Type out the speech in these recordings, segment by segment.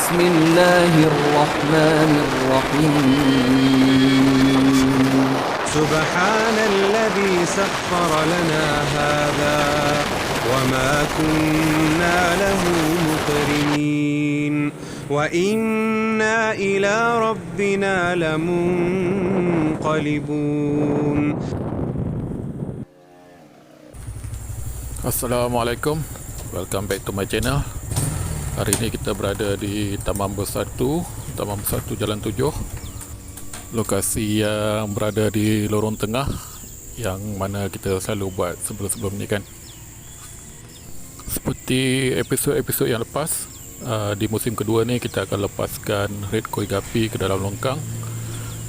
بسم الله الرحمن الرحيم سبحان الذي سخر لنا هذا وما كنا له مقرنين وإنا إلى ربنا لمنقلبون. Assalamualaikum, welcome back to my channel. Hari ini kita berada di Taman Bersatu Jalan 7. Lokasi yang berada di lorong tengah, yang mana kita selalu buat sebelum-sebelum ni kan. Seperti episod-episod yang lepas, di musim kedua ni kita akan lepaskan red koi Guppy ke dalam longkang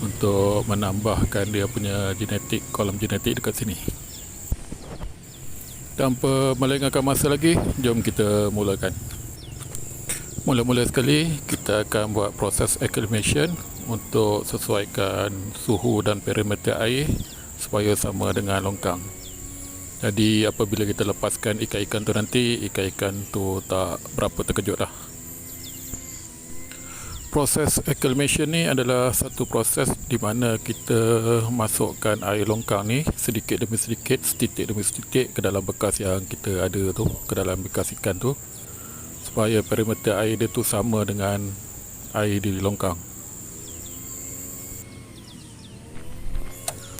untuk menambahkan dia punya kolam genetik dekat sini. Tanpa melengahkan masa lagi, jom kita mulakan. Mula-mula sekali, kita akan buat proses acclimation untuk sesuaikan suhu dan perimeter air supaya sama dengan longkang. Jadi apabila kita lepaskan ikan-ikan tu nanti, ikan-ikan tu tak berapa terkejut lah. Proses acclimation ni adalah satu proses di mana kita masukkan air longkang ni sedikit demi sedikit, setitik demi setitik ke dalam bekas yang kita ada tu, ke dalam bekas ikan tu, supaya perimeter air dia tu sama dengan air di longkang.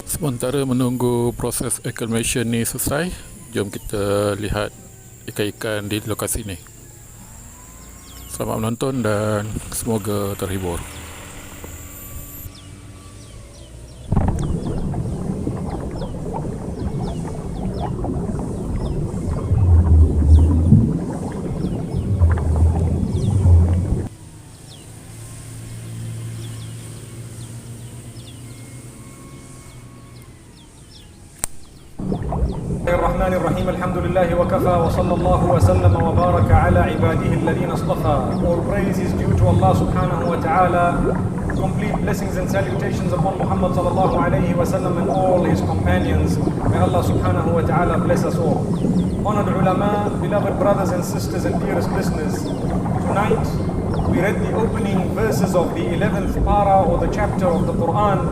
Sementara menunggu proses acclimation ni selesai, jom kita lihat ikan-ikan di lokasi ni. Selamat menonton dan semoga terhibur. الرحمن الرحيم الحمد لله وكفى وصلى الله وسلم وبارك على عباده الذين اصطفى. All praise is due to Allah subhanahu wa ta'ala. Complete blessings and salutations upon Muhammad sallallahu alayhi wa sallam and all his companions. May Allah subhanahu wa ta'ala bless us all. Honored ulama, beloved brothers and sisters and dearest listeners, tonight we read the opening verses of the 11th para or the chapter of the Quran,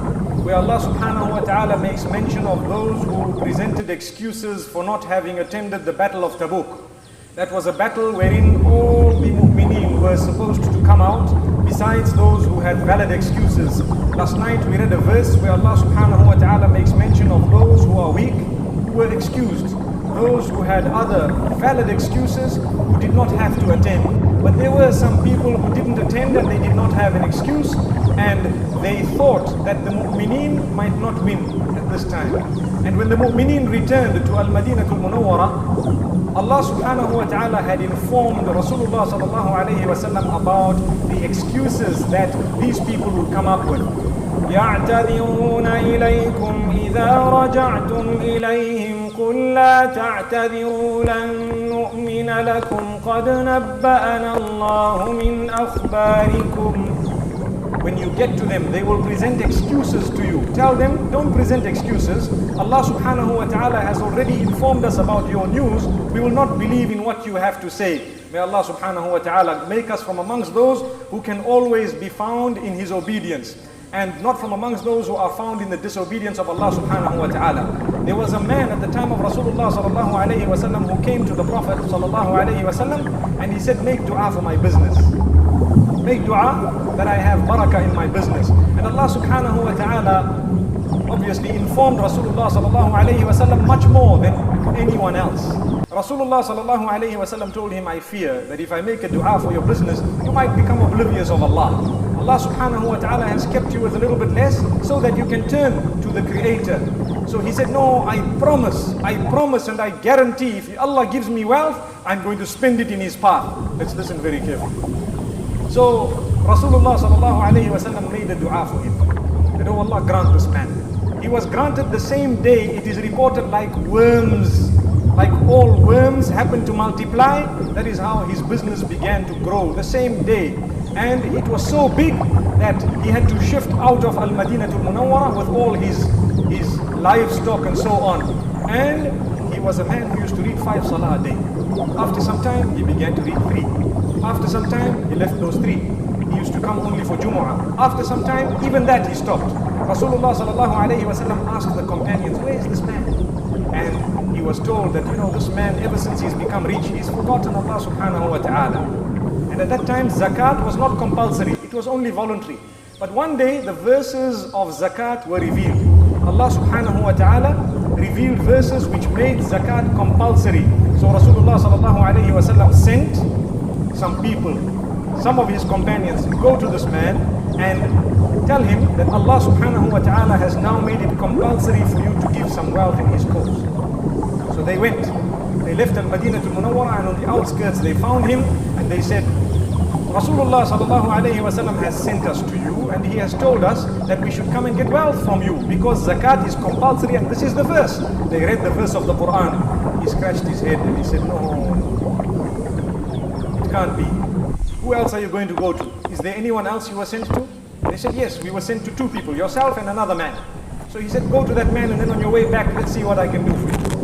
where Allah subhanahu wa ta'ala makes mention of those who presented excuses for not having attended the battle of Tabuk. That was a battle wherein all the mu'mineen were supposed to come out, besides those who had valid excuses. Last night we read a verse where Allah subhanahu wa ta'ala makes mention of those who are weak, who were excused. Those who had other valid excuses, who did not have to attend. But there were some people who didn't attend and they did not have an excuse, and they thought that the mu'mineen might not win at this time. And when the mu'mineen returned to Al-Madinatul Munawwara, Allah subhanahu wa ta'ala had informed Rasulullah sallallahu alayhi wa sallam about the excuses that these people would come up with. يَعْتَذِرُونَ إِلَيْكُمْ إِذَا رَجَعْتُمْ إِلَيْهِمْ قُلْ لَا تَعْتَذِرُوا لَن نُؤْمِنَ لَكُمْ قَدْ نَبَّأَنَا اللَّهُ مِنْ أَخْبَارِكُمْ. When you get to them, they will present excuses to you. Tell them, don't present excuses. Allah subhanahu wa ta'ala has already informed us about your news. We will not believe in what you have to say. May Allah subhanahu wa ta'ala make us from amongst those who can always be found in His obedience, and not from amongst those who are found in the disobedience of Allah subhanahu wa ta'ala. There was a man at the time of Rasulullah sallallahu alayhi wa sallam who came to the Prophet sallallahu alayhi wa sallam and he said, make dua for my business. Make dua that I have barakah in my business. And Allah subhanahu wa ta'ala obviously informed Rasulullah sallallahu alayhi wa sallam much more than anyone else. Rasulullah sallallahu alayhi wa sallam told him, I fear that if I make a dua for your business, you might become oblivious of Allah. Allah subhanahu wa ta'ala has kept you with a little bit less so that you can turn to the Creator. So he said, no, I promise and I guarantee if Allah gives me wealth, I'm going to spend it in His path. Let's listen very carefully. So Rasulullah sallallahu alayhi wa sallam made a dua for him. That, oh Allah, grant this man. He was granted the same day. It is reported like worms, like all worms happen to multiply. That is how his business began to grow the same day. And it was so big that he had to shift out of Al-Madinatul Munawwara with all his livestock and so on. And he was a man who used to read 5 salah a day. After some time, he began to read 3. After some time, he left those three. He used to come only for Jumu'ah. After some time, even that he stopped. Rasulullah sallallahu alayhi wasallam asked the companions, where is this man? And he was told that, this man, ever since he's become rich, he's forgotten Allah subhanahu wa ta'ala. And at that time, zakat was not compulsory. It was only voluntary. But one day, the verses of zakat were revealed. Allah subhanahu wa ta'ala revealed verses which made zakat compulsory. So Rasulullah sallallahu alayhi wasallam sent some people, some of his companions, go to this man and tell him that Allah subhanahu wa ta'ala has now made it compulsory for you to give some wealth in his cause. So they went. They left Al-Madinah al-Munawwara, and on the outskirts they found him and they said, Rasulullah sallallahu alayhi wasallam has sent us to you and he has told us that we should come and get wealth from you because zakat is compulsory and this is the verse. They read the verse of the Quran. He scratched his head and he said, no, it can't be. Who else are you going to go to? Is there anyone else you were sent to? They said, yes, we were sent to two people, yourself and another man. So he said, go to that man and then on your way back, let's see what I can do for you.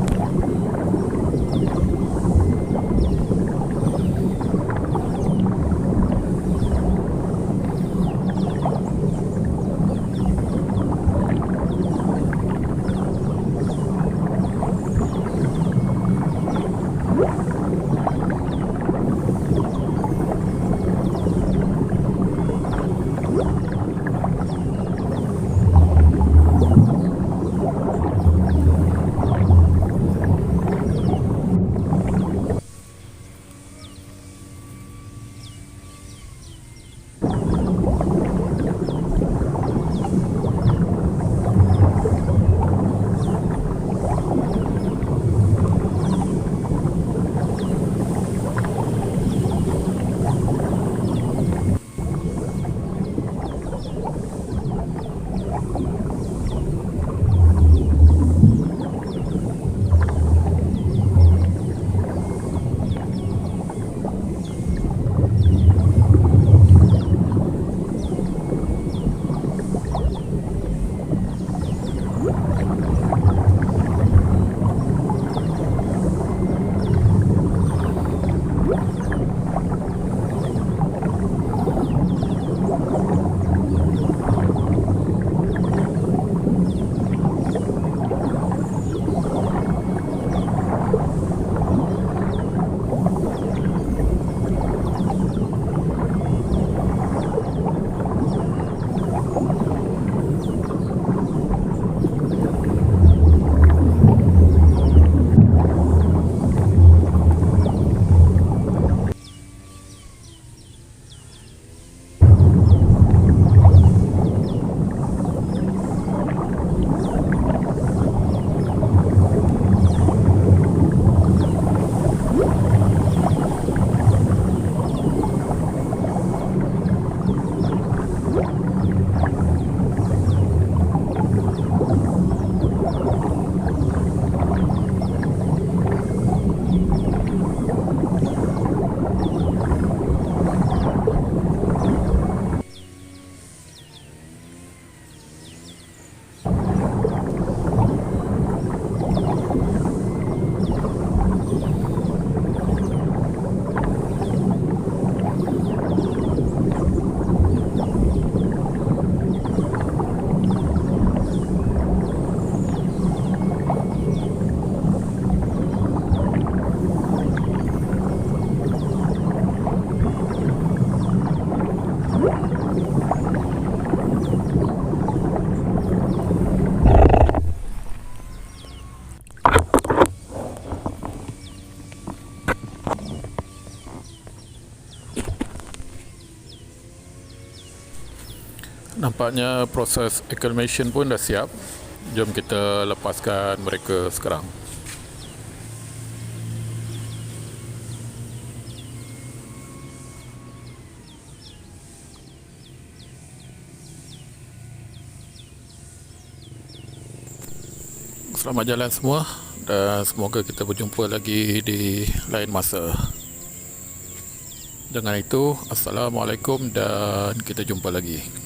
Nampaknya proses acclimation pun dah siap. Jom kita lepaskan mereka sekarang. Selamat jalan semua dan semoga kita berjumpa lagi di lain masa. Dengan itu, Assalamualaikum dan kita jumpa lagi.